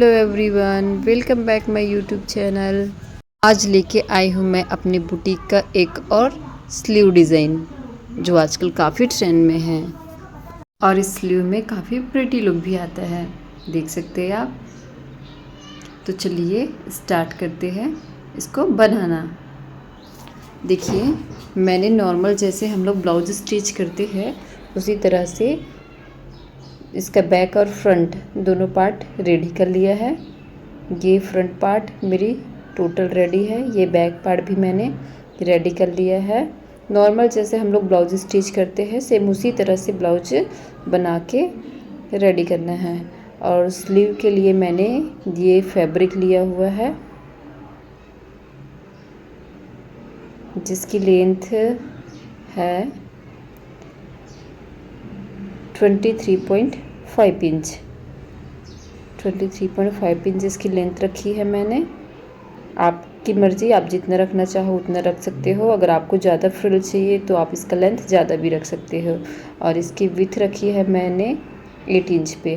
Hello everyone, welcome back my YouTube channel. आज लेके आई हूँ मैं अपनी बुटीक का एक और स्लीव डिज़ाइन जो आजकल काफ़ी ट्रेंड में है और इस स्लीव में काफ़ी प्रिटी लुक भी आता है, देख सकते हैं आप। तो चलिए स्टार्ट करते हैं इसको बनाना। देखिए, मैंने नॉर्मल जैसे हम लोग ब्लाउज स्टिच करते हैं उसी तरह से इसका बैक और फ्रंट दोनों पार्ट रेडी कर लिया है। ये फ्रंट पार्ट मेरी टोटल रेडी है, ये बैक पार्ट भी मैंने रेडी कर लिया है। नॉर्मल जैसे हम लोग ब्लाउज स्टिच करते हैं सेम उसी तरह से ब्लाउज बना के रेडी करना है। और स्लीव के लिए मैंने ये फैब्रिक लिया हुआ है जिसकी लेंथ है 23.5 इंच। 23.5 इंच इसकी लेंथ रखी है मैंने। आपकी मर्ज़ी, आप जितना रखना चाहो उतना रख सकते हो। अगर आपको ज़्यादा फ्रिल चाहिए तो आप इसका लेंथ ज़्यादा भी रख सकते हो। और इसकी विड्थ रखी है मैंने 8 इंच पे,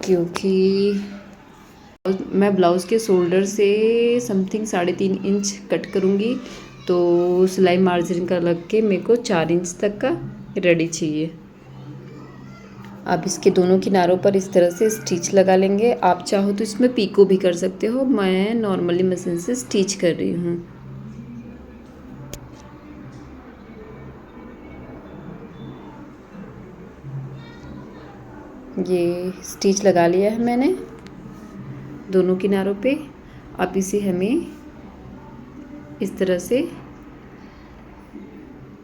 क्योंकि मैं ब्लाउज़ के शोल्डर से समथिंग 3.5 इंच कट करूँगी, तो सिलाई मार्जिन का लग के मेरे को 4 इंच तक का रेडी चाहिए। आप इसके दोनों किनारों पर इस तरह से स्टिच लगा लेंगे। आप चाहो तो इसमें पीको भी कर सकते हो, मैं नॉर्मली मशीन से स्टिच कर रही हूँ। ये स्टिच लगा लिया है मैंने दोनों किनारों पे। अब इसे हमें इस तरह से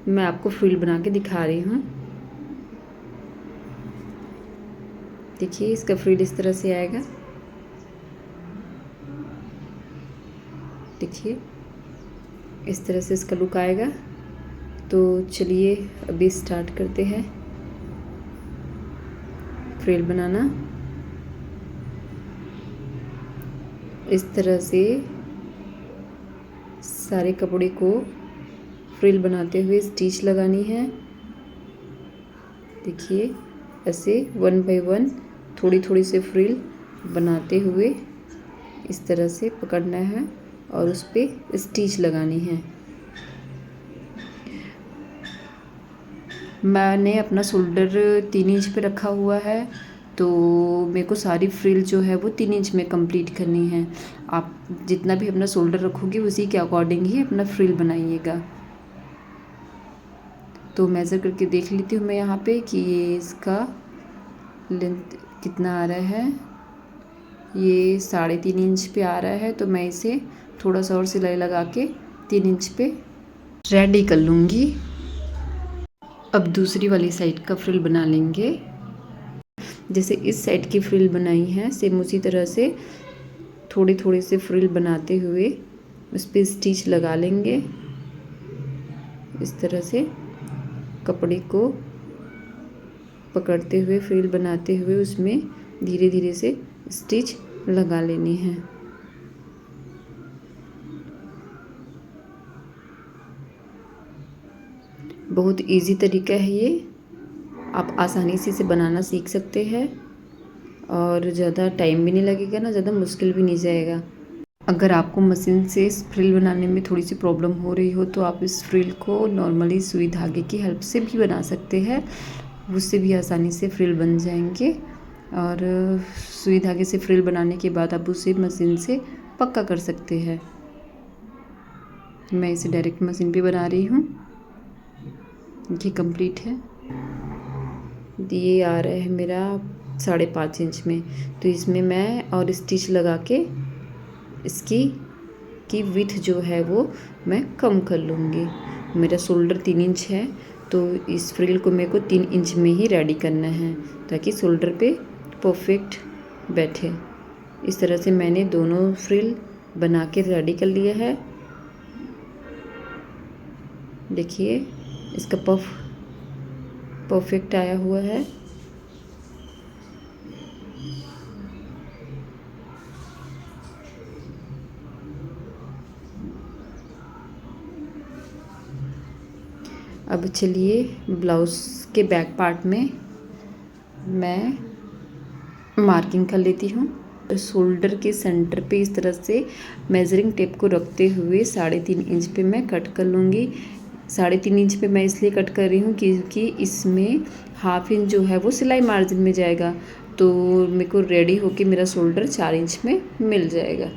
मैं आपको फ्रिल बना के दिखा रही हूँ। देखिए, इसका फ्रिल इस तरह से आएगा। देखिए, इस तरह से इसका लुक आएगा। तो चलिए अभी स्टार्ट करते हैं फ्रिल बनाना। इस तरह से सारे कपड़े को फ्रिल बनाते हुए स्टिच लगानी है। देखिए, ऐसे 1 बाय 1 थोड़ी थोड़ी से फ्रिल बनाते हुए इस तरह से पकड़ना है और उस पर स्टिच लगानी है। मैंने अपना शोल्डर 3 इंच पे रखा हुआ है, तो मेरे को सारी फ्रिल जो है वो 3 इंच में कंप्लीट करनी है। आप जितना भी अपना शोल्डर रखोगे उसी के अकॉर्डिंग ही अपना फ्रिल बनाइएगा। तो मेज़र करके देख लेती हूँ मैं यहाँ पे कि ये इसका लेंथ कितना आ रहा है। ये 3.5 इंच पे आ रहा है, तो मैं इसे थोड़ा सा और सिलाई लगा के 3 इंच पे रेडी कर लूँगी। अब दूसरी वाली साइड का फ्रिल बना लेंगे। जैसे इस साइड की फ्रिल बनाई है सेम उसी तरह से थोड़ी थोड़ी से फ्रिल बनाते हुए उस पर स्टिच लगा लेंगे। इस तरह से कपड़े को पकड़ते हुए फ्रिल बनाते हुए उसमें धीरे धीरे से स्टिच लगा लेनी है। बहुत इजी तरीका है ये, आप आसानी से इसे बनाना सीख सकते हैं और ज़्यादा टाइम भी नहीं लगेगा ना, ज़्यादा मुश्किल भी नहीं जाएगा। अगर आपको मशीन से इस फ्रिल बनाने में थोड़ी सी प्रॉब्लम हो रही हो तो आप इस फ्रिल को नॉर्मली सुई धागे की हेल्प से भी बना सकते हैं, उससे भी आसानी से फ्रिल बन जाएंगे। और सुई धागे से फ्रिल बनाने के बाद आप उसे मशीन से पक्का कर सकते हैं। मैं इसे डायरेक्ट मशीन पे बना रही हूँ। ये कंप्लीट है। ये आ रहा है मेरा 5.5 इंच में, तो इसमें मैं और स्टिच लगा के इसकी विड्थ जो है वो मैं कम कर लूँगी। मेरा शोल्डर 3 इंच है, तो इस फ्रिल को मेरे को 3 इंच में ही रेडी करना है ताकि शोल्डर पे परफेक्ट बैठे। इस तरह से मैंने दोनों फ्रिल बना के रेडी कर लिया है। देखिए, इसका परफेक्ट आया हुआ है। अब चलिए ब्लाउज़ के बैक पार्ट में मैं मार्किंग कर लेती हूँ। शोल्डर के सेंटर पे इस तरह से मेजरिंग टेप को रखते हुए 3.5 इंच पे मैं कट कर लूँगी। 3.5 इंच पे मैं इसलिए कट कर रही हूँ क्योंकि इसमें हाफ इंच जो है वो सिलाई मार्जिन में जाएगा, तो मेरे को रेडी होके मेरा शोल्डर 4 इंच में मिल जाएगा।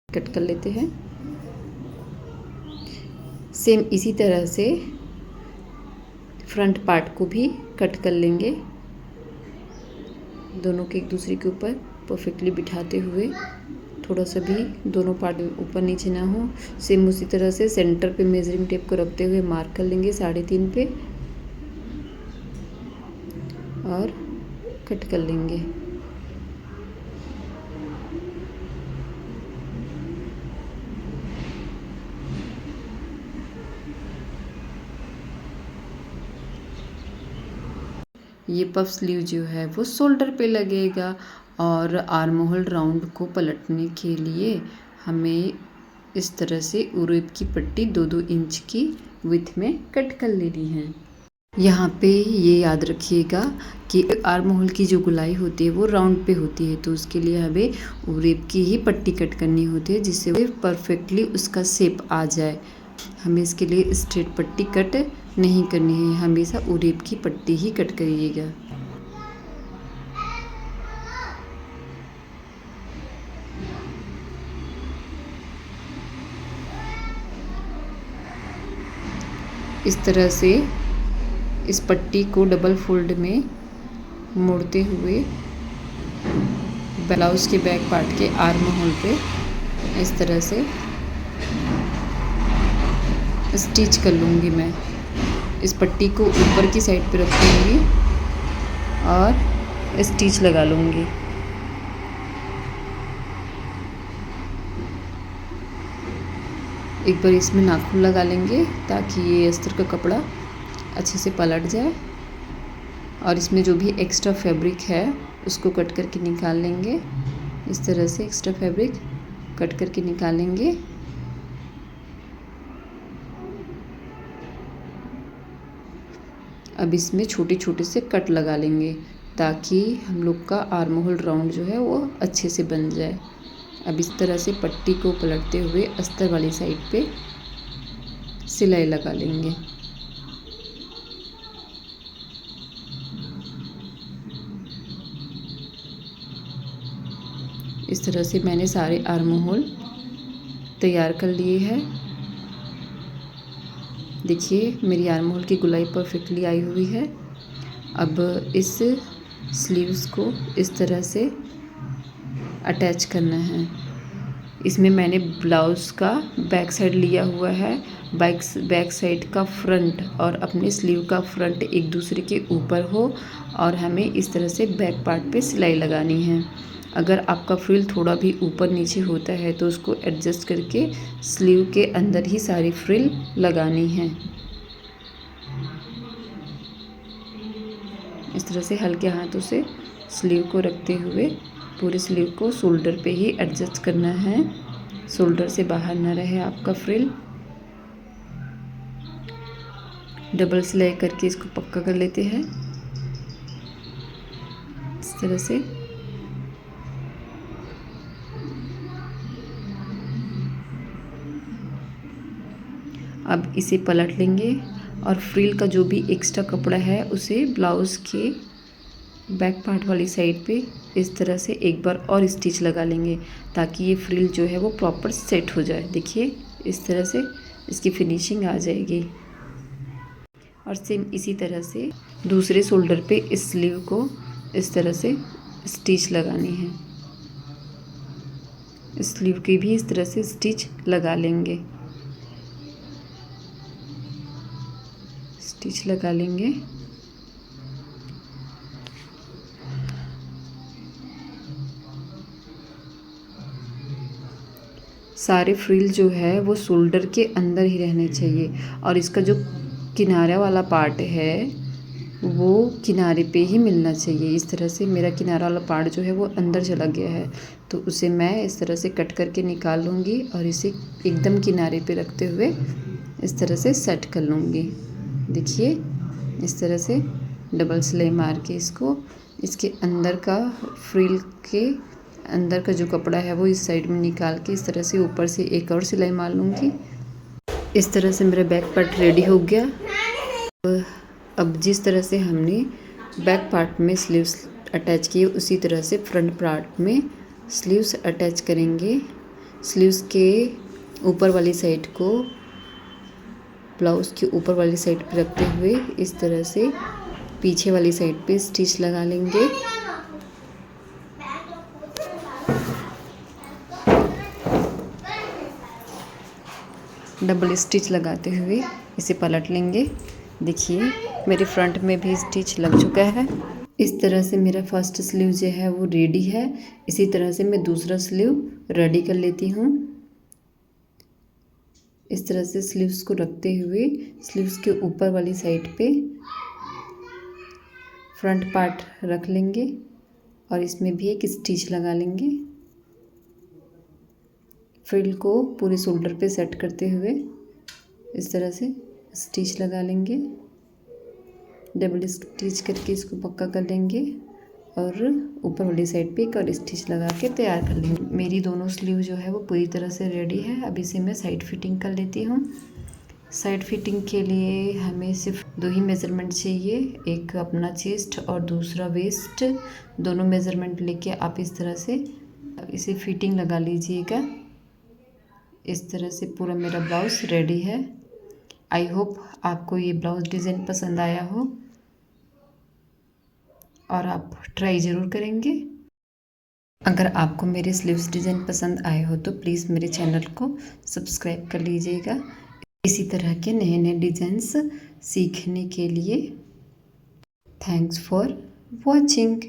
कट कर लेते हैं। सेम इसी तरह से फ्रंट पार्ट को भी कट कर लेंगे, दोनों के एक दूसरे के ऊपर परफेक्टली बिठाते हुए, थोड़ा सा भी दोनों पार्ट ऊपर नीचे ना हो। सेम उसी तरह से सेंटर पे मेजरिंग टेप को रखते हुए मार्क कर लेंगे 3.5 पे और कट कर लेंगे। ये पफ स्लीव जो है वो शोल्डर पे लगेगा और आर्म होल राउंड को पलटने के लिए हमें इस तरह से उरेब की पट्टी 2-2 इंच की विड्थ में कट कर लेनी है। यहाँ पे ये याद रखिएगा कि आर्म होल की जो गुलाई होती है वो राउंड पे होती है, तो उसके लिए हमें उरेब की ही पट्टी कट करनी होती है जिससे वो परफेक्टली उसका शेप आ जाए। हमें इसके लिए स्ट्रेट पट्टी कट नहीं करनी है, हमेशा उरेब की पट्टी ही कट करिएगा। इस तरह से इस पट्टी को डबल फोल्ड में मोड़ते हुए ब्लाउज़ के बैक पार्ट के आर्म होल पे इस तरह से स्टिच कर लूँगी। मैं इस पट्टी को ऊपर की साइड पे रखूँगी और स्टिच लगा लूँगी। एक बार इसमें नाखून लगा लेंगे ताकि ये अस्तर का कपड़ा अच्छे से पलट जाए, और इसमें जो भी एक्स्ट्रा फैब्रिक है उसको कट करके निकाल लेंगे। इस तरह से एक्स्ट्रा फैब्रिक कट करके निकालेंगे। अब इसमें छोटे छोटे से कट लगा लेंगे ताकि हम लोग का आर्म होल राउंड जो है वो अच्छे से बन जाए। अब इस तरह से पट्टी को पलटते हुए अस्तर वाली साइड पे सिलाई लगा लेंगे। इस तरह से मैंने सारे आर्म होल तैयार कर लिए हैं। देखिए मेरी आर्म होल की गुलाई परफेक्टली आई हुई है। अब इस स्लीव्स को इस तरह से अटैच करना है। इसमें मैंने ब्लाउज़ का बैक साइड लिया हुआ है। बैक साइड का फ्रंट और अपने स्लीव का फ्रंट एक दूसरे के ऊपर हो और हमें इस तरह से बैक पार्ट पे सिलाई लगानी है। अगर आपका फ्रिल थोड़ा भी ऊपर नीचे होता है तो उसको एडजस्ट करके स्लीव के अंदर ही सारी फ्रिल लगानी है। इस तरह से हल्के हाथों से स्लीव को रखते हुए पूरे स्लीव को शोल्डर पे ही एडजस्ट करना है, शोल्डर से बाहर ना रहे आपका फ्रिल। डबल सिलाई करके इसको पक्का कर लेते हैं इस तरह से। अब इसे पलट लेंगे और फ्रिल का जो भी एक्स्ट्रा कपड़ा है उसे ब्लाउज़ के बैक पार्ट वाली साइड पे इस तरह से एक बार और स्टिच लगा लेंगे ताकि ये फ्रिल जो है वो प्रॉपर सेट हो जाए। देखिए इस तरह से इसकी फिनिशिंग आ जाएगी। और सेम इसी तरह से दूसरे शोल्डर पे इस स्लीव को इस तरह से स्टिच लगानी है। इस स्लीव की भी इस तरह से स्टिच लगा लेंगे। स्टिच लगा लेंगे। सारे फ्रिल जो है वो शोल्डर के अंदर ही रहने चाहिए और इसका जो किनारा वाला पार्ट है वो किनारे पे ही मिलना चाहिए। इस तरह से मेरा किनारा वाला पार्ट जो है वो अंदर चला गया है, तो उसे मैं इस तरह से कट करके निकाल लूँगी और इसे एकदम किनारे पे रखते हुए इस तरह से सेट कर लूँगी। देखिए इस तरह से डबल सिलाई मार के इसके अंदर का फ्रिल के अंदर का जो कपड़ा है वो इस साइड में निकाल के इस तरह से ऊपर से एक और सिलाई मार लूँगी। इस तरह से मेरा बैक पार्ट रेडी हो गया। अब जिस तरह से हमने बैक पार्ट में स्लीव्स अटैच किए उसी तरह से फ्रंट पार्ट में स्लीव्स अटैच करेंगे। स्लीव्स के ऊपर वाली साइड को ब्लाउज़ के ऊपर वाली साइड पे रखते हुए इस तरह से पीछे वाली साइड पे स्टिच लगा लेंगे। डबल स्टिच लगाते हुए इसे पलट लेंगे। देखिए मेरे फ्रंट में भी स्टिच लग चुका है। इस तरह से मेरा फर्स्ट स्लीव जो है वो रेडी है। इसी तरह से मैं दूसरा स्लीव रेडी कर लेती हूँ। इस तरह से स्लीव्स को रखते हुए स्लीव्स के ऊपर वाली साइड पे फ्रंट पार्ट रख लेंगे और इसमें भी एक स्टिच लगा लेंगे। फ्रिल को पूरे शोल्डर पे सेट करते हुए इस तरह से स्टिच लगा लेंगे। डबल स्टिच करके इसको पक्का कर लेंगे और ऊपर वाली साइड पे एक और स्टिच लगा के तैयार कर लेंगे। मेरी दोनों स्लीव जो है वो पूरी तरह से रेडी है। अब इसे मैं साइड फिटिंग कर लेती हूँ। साइड फिटिंग के लिए हमें सिर्फ 2 ही मेज़रमेंट चाहिए, एक अपना चेस्ट और दूसरा वेस्ट। दोनों मेज़रमेंट लेके आप इस तरह से इसे फिटिंग लगा लीजिएगा। इस तरह से पूरा मेरा ब्लाउज़ रेडी है। आई होप आपको ये ब्लाउज़ डिज़ाइन पसंद आया हो और आप ट्राई ज़रूर करेंगे। अगर आपको मेरे स्लीव्स डिज़ाइन पसंद आए हो तो प्लीज़ मेरे चैनल को सब्सक्राइब कर लीजिएगा। इसी तरह के नए नए डिज़ाइंस सीखने के लिए थैंक्स फॉर वॉचिंग।